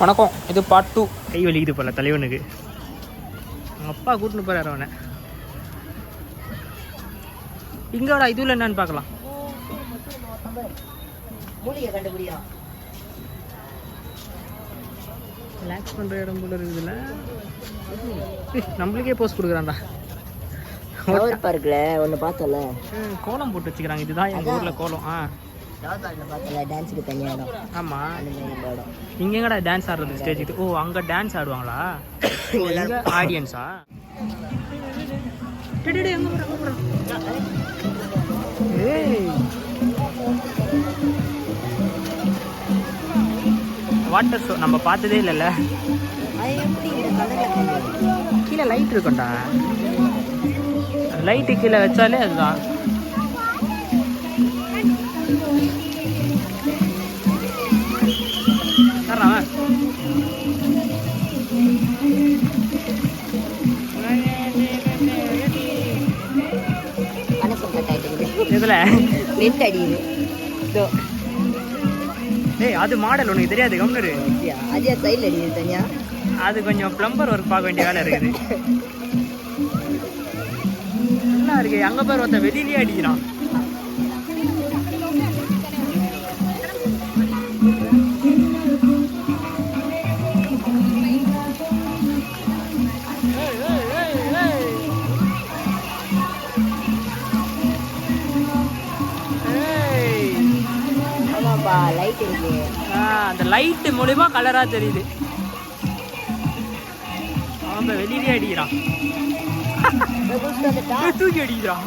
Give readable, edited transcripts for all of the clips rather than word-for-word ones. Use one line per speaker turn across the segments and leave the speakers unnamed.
வணக்கம். இது பார்ட் 2. கை வலிக்குது போல தலைவனுக்கு. அப்பா கூட்டின்னு போறாரு அவனை. இங்கோட இதுல என்னன்னு பார்க்கலாம். ரிலாக்ஸ் பண்ற இடம் போல இருக்குதுல்ல. நம்மளுக்கே போஸ்ட் கொடுக்குறான்டா.
பார்க்கல ஒன்று பார்த்தல
கோலம் போட்டு வச்சுக்கிறாங்க. இதுதான் எங்கள் ஊரில் கோலம்.
டான்ஸுக்கு தனியாக இடம்.
ஆமாம், இங்கே எங்கடா டான்ஸ் ஆடுறதுக்கு ஸ்டேஜ் இது? ஓ, அங்கே டான்ஸ் ஆடுவாங்களா? எங்கே ஆடியன்ஸா? வாட்டர் ஷோ நம்ம பார்த்ததே இல்லைல்ல. கீழே லைட் இருக்கும்டா. லைட்டு கீழே வச்சாலே அதுதான். இதுல அது மாடல் உனக்கு தெரியாது. கம்னரு அது கொஞ்சம் பிளம்பர் ஒர்க் பார்க்க வேண்டிய வேலை இருக்குது. நல்லா இருக்கு. அங்க பேர் ஒருத்த வெளியிலேயே அடிக்கிறான். அந்த லைட் மூலியமா கலரா தெரியுது. அவன் வெளியிலேயே அடிக்கிறான். தூக்கி அடிக்கிறான்.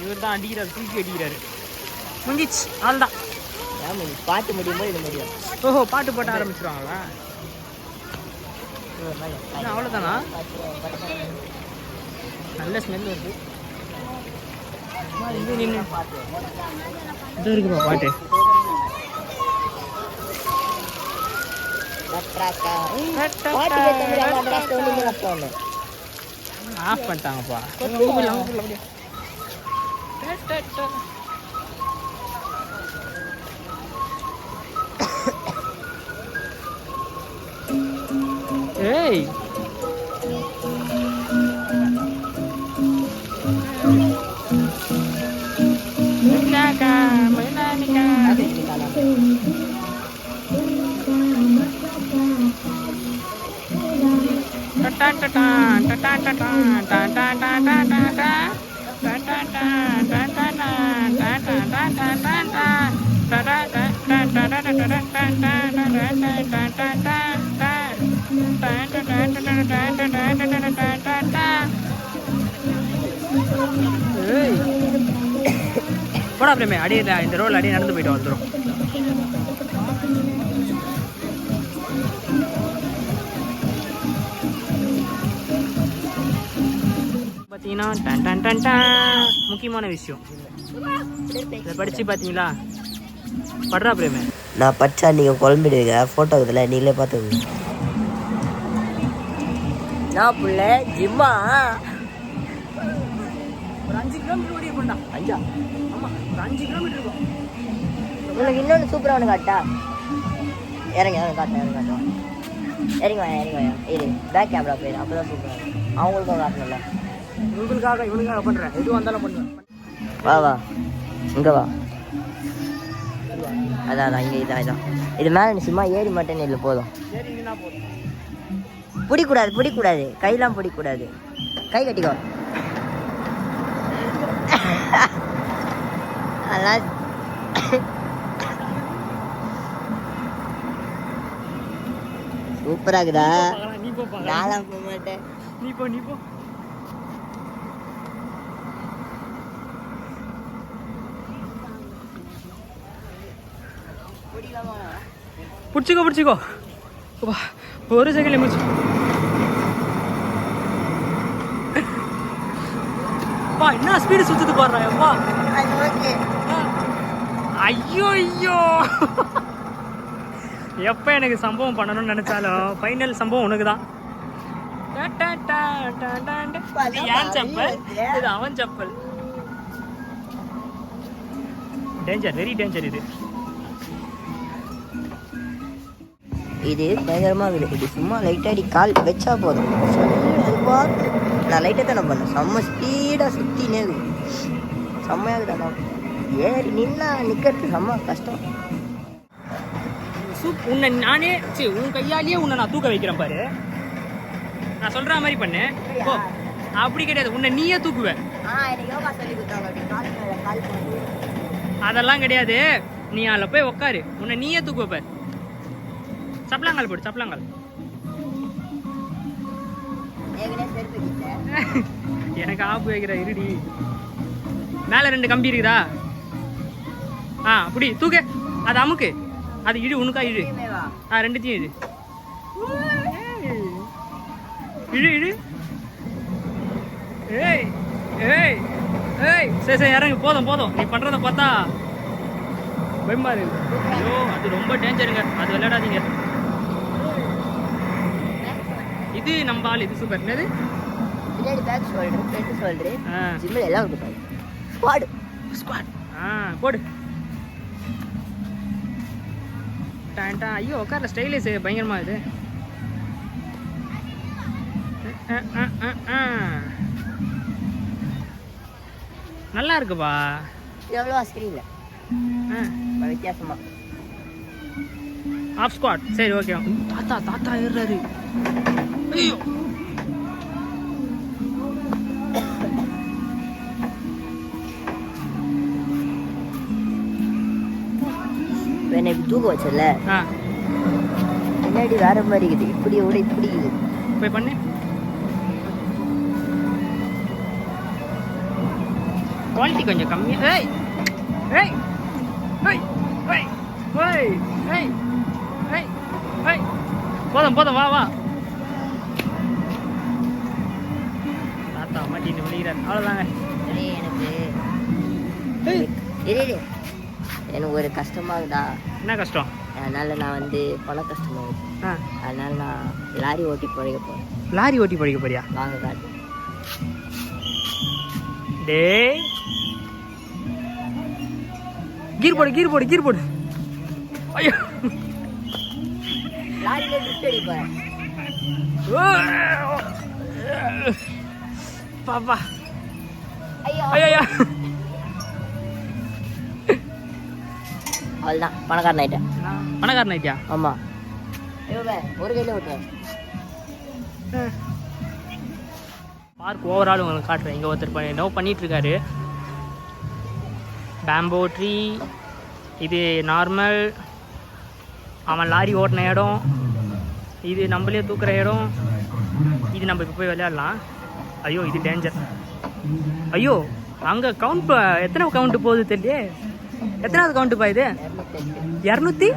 இவர் தான் அடிக்கிறாரு, தூக்கி அடிக்கிறாரு. முடிஞ்சிச்சு, அவ்வளோதான்.
பாட்டு முடியும் போது இது முடியும்.
ஓஹோ, பாட்டு போட்ட ஆரம்பிச்சிருவாங்களா? அவ்வளோதானா? நல்ல ஸ்மெல் வருது. இது நின்று இது இருக்குப்பா பாட்டு. ஆஃப் பண்ணிட்டாங்கப்பா. ஏய், போடா பிரேமே. அடியே இந்த ரோல் அடியே நடந்து போயிட்டு வந்துடும். பார்த்தீங்கன்னா முக்கியமான விஷயம் இதை படிச்சு பார்த்தீங்களா? படுறா பிரேமே.
நான் படிச்சா நீங்கள் குழம்பிடுவீங்க. ஃபோட்டோ இதில் நீங்களே பார்த்துக்கோங்க. நான் புள்ள ஜிம்மா
ஒரு 5 கிலோமீட்டர் ஓடி போண்டா. 5 ஆமாம், ஒரு 5 கிலோமீட்டர் இருக்கும்.
உங்களுக்கு இன்னொன்று சூப்பராக ஒன்று காட்டா. இறங்க காட்டுவேன். இறங்கி வாயா. இது பேக் கேமரா போயிடும். அப்போ தான் சூப்பராக இருக்கும். அவங்களுக்கும் காட்டணும்ல.
இவனுக்காக பண்ணுறேன். எது வந்தாலும் பண்ணுவேன்.
வா இங்கே வா. அதான் இங்கே இதான் இது மேலே சும்மா ஏறி மாட்டேன்னு இல்லை. போதும். பிடிக்கூடாது. கையெல்லாம் பிடிக்கூடாது. கை கட்டிக்கோ. அதெல்லாம் சூப்பராக இருக்குதா? நான்லாம் போக மாட்டேன்.
நீ போ. பிடிச்சிக்கோ. ஒரு செகண்ட்ல முடிச்சு. என்ன ஸ்பீடு சுத்துது பாடுறா. ஐயோ எப்போ எனக்கு சம்பவம் பண்ணணும்னு நினச்சாலும் ஃபைனல் சம்பவம் உனக்கு தான். இது ஏன் செப்பல், இது அவன் செப்பல். டேஞ்சர், வெரி டேஞ்சர் இது.
இது பயங்கரமாக இருக்குது. இது சும்மா லைட்டாக அடி கால் வச்சா போதும். நான் லைட்டாக தானே பண்ணேன். செம்ம ஸ்பீடாக சுற்றினே இருக்குது. செம்மையாக தானே ஏறி நின்னா நிற்கிறது செம்ம கஷ்டம்.
உன்னை நானே உன் கையாலேயே உன்னை நான் தூக்க வைக்கிறேன் பாரு. நான் சொல்ற மாதிரி பண்ணு. ஓ அப்படி கிடையாது, உன்னை நீயே தூக்குவேன். அதெல்லாம் கிடையாது, நீ அதில் போய் உக்காரு, உன்னை நீயே தூக்குவ பாரு. சப்பலாங்கால் போடு, சப்பலாங்கால். எனக்கு ஆப்பு வைக்கிற இருடி. மேலே 2 கம்பி இருக்குதா? அப்படி தூக்கு, அது அமுக்கு, அது இடு, உனக்கா இடு. 2த்தையும் இடு, இழு இழு. ஏய் ஏய் ஏய், சரி இறங்கு, போதும் போதும். நீ பண்றத பார்த்தா பயமா இருக்கு. ஐயோ அது ரொம்ப டேஞ்சருங்க, அது விளையாடாதீங்க. இது நம்ம ஆள், இது சூப்பர். என்னது போடு. ஐயோ உட்கார ஸ்டைலிஷ் பயங்கரமா இது. நல்லா இருக்குப்பா.
எவ்வளோ ஸ்கிரீன்ல வித்தியாசமா
ஆஃப் ஸ்குவாட். சரி ஓகே. தாத்தா ஏறுறாரு. ஐயோ
என்னை தூக்க வச்சல, முன்னாடி வேற மாதிரி இருக்குது. இப்படி இப்படி
போய் பண்ணு. குவாலிட்டி கொஞ்சம் கம்மியா. ஏய் ஏய் ஏய் ஏய் ஏய் ஏய் ஏய் ஏய், போதும் வா வா. தாத்தா மாட்டின்னு விழுகிறார், அவ்வளோதாங்க.
எனக்கு ஒரு கஷ்டமாகுதா.
என்ன கஷ்டம்?
அதனால நான் வந்து பண கஷ்டமாகுது. அதனால நான் லாரி ஓட்டி பழக போறேன்.
லாரி ஓட்டி பழக போறியா?
வாங்க காட்டு.
டேய் கீர் போடு. ஐயோ
லாரியில லிஃப்ட் அடிப்பேன்.
பாப்பா
ஐயோ
ஐயோ.
அவ்வளோதான், பணக்காரன் ஆயிட்டா. ஆமா, ஒரு கையில விட்டுறேன்.
பார்க் ஓவரால் உங்களுக்கு காட்டுறேன். இங்கே ஒருத்தர் என்னவோ பண்ணிட்டு இருக்காரு. பேம்போ ட்ரீ, இது நார்மல். அவன் லாரி ஓட்டின இடம் இது, நம்மளே தூக்குற இடம் இது. நம்ம இப்போ போய் விளையாடலாம். ஐயோ இது டேஞ்சர். ஐயோ அங்கே கவுண்ட், எத்தனை கவுண்ட்டு போகுது தெரியலையே. எத்தனாவது கவுண்ட்டுப்பா இது? 209.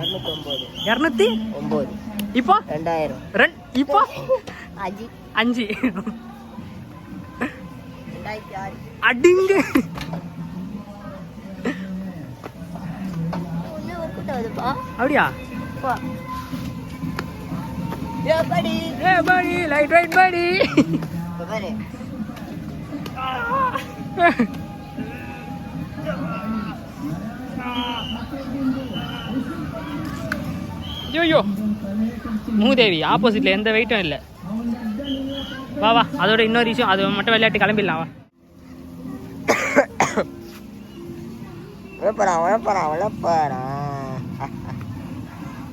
இப்போ
2000.
இப்போ 5 அடிங்க. அப்படியா? லைட் ரைட் படி. ஐயோ மூதேவி ஆப்போசிட்ல எந்த வெயிட்டும் இல்லை. வா அதோட இன்னொரு விஷயம், அது மட்டும் விளையாட்டு கிளம்பிடலாம்.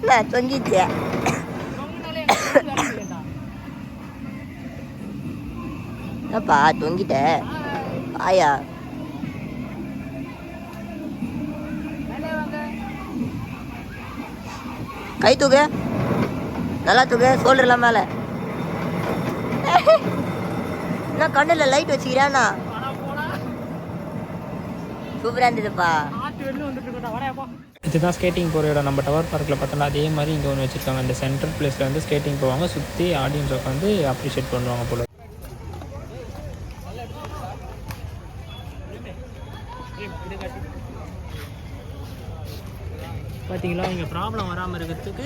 வா
தொங்கிச்சு. என்னப்பா தொங்கிட்ட? ஆயா கை தூக்கு, நல்லா தூக்கு, ஷோல்டர்லாம் மேலே. என்ன கண்ணில் லைட் வச்சுக்கிறானா? சூப்பராக இருந்ததுப்பா.
இதுதான் ஸ்கேட்டிங் போகிற இடம். நம்ம டவர் பார்க்கில் பார்த்தோம்னா அதே மாதிரி இங்கே ஒன்று வச்சுருக்காங்க. இந்த சென்ட்ரல் பிளேஸில் வந்து ஸ்கேட்டிங் போவாங்க, சுற்றி ஆடியன்ஸ் உட்காந்து அப்ரிஷியேட் பண்ணுவாங்க போல. பார்த்தீங்களா, இங்கே ப்ராப்ளம் வராமல் இருக்கிறதுக்கு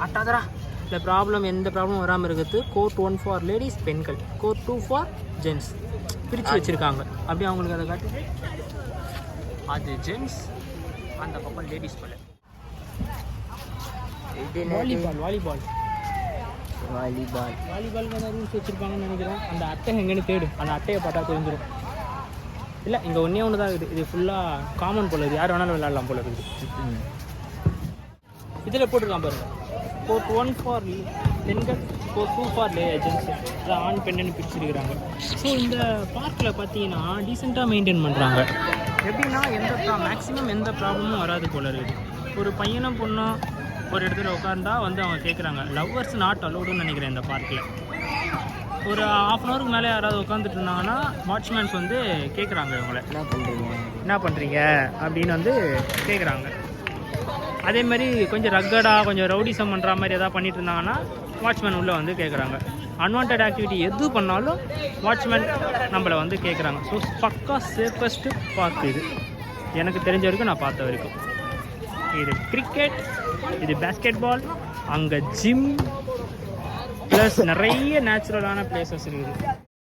ஆட்டாதரா இந்த ப்ராப்ளம் எந்த ப்ராப்ளமும் வராமல் இருக்கிறது கோர்ட் 1 ஃபார் லேடிஸ் பெண்கள், கோர்ட் 2 ஃபார் ஜென்ஸ் பிரித்து வச்சுருக்காங்க. அப்படியே அவங்களுக்கு அதை காட்டு, அது ஜென்ஸ், அந்த பக்கம் லேடிஸ் போல.
இது
வாலிபால்
வாலிபால்
வாலிபாலுக்கு தான் ரூல்ஸ் வச்சுருப்பாங்கன்னு நினைக்கிறேன். அந்த அட்டை எங்கேன்னு தேடு, அந்த அட்டையை பார்த்தா தெரிஞ்சிடும். இல்லை இங்கே ஒன்றே ஒன்று தான் இருக்குது, இது ஃபுல்லாக காமன் போல இருக்குது, யார் வேணாலும் விளையாடலாம் போல இருக்குது. இதில் போட்டிருக்கான் பாருங்கள், கோர்ட் 1 ஃபார் பெண்கள், கோர்ட் 2 ஃபார் ஜென்ஸ், அதை ஆண் பெண்ணுன்னு பிரிச்சுருக்கிறாங்க. ஸோ இந்த பார்க்கில் பார்த்தீங்கன்னா டீசெண்டாக மெயின்டைன் பண்ணுறாங்க. எப்படின்னா மேக்ஸிமம் எந்த ப்ராப்ளமும் வராது போல இருக்குது. ஒரு பையனும் பொண்ணும் ஒரு இடத்துல உட்காந்தா வந்து அவங்க கேட்குறாங்க, லவ்வர்ஸ் நாட் அலோடுன்னு நினைக்கிறேன் இந்த பார்க்கில். ஒரு 1/2 அன் ஹவருக்கு மேலே யாராவது உட்காந்துட்டு இருந்தாங்கன்னா வாட்ச்மேன்ஸ் வந்து கேட்குறாங்க இவங்கள, என்ன பண்ணுறீங்க அப்படின்னு வந்து கேட்குறாங்க. அதேமாதிரி கொஞ்சம் ரக்கடாக கொஞ்சம் ரவுடிசம் பண்ணுற மாதிரி எதாவது பண்ணிட்டு இருந்தாங்கன்னா வாட்ச்மேன் உள்ளே வந்து கேட்குறாங்க. அன்வான்ட் ஆக்டிவிட்டி எது பண்ணாலும் வாட்ச்மேன் நம்மளை வந்து கேட்குறாங்க. ஸோ பக்கா சேஃபஸ்ட்டு பார்க் இது எனக்கு தெரிஞ்ச வரைக்கும், நான் பார்த்த வரைக்கும். இது கிரிக்கெட், இது பேஸ்கெட் பால், அங்கே ஜிம் ப்ளஸ் நிறைய நேச்சுரலான பிளேசஸ் இருக்குது.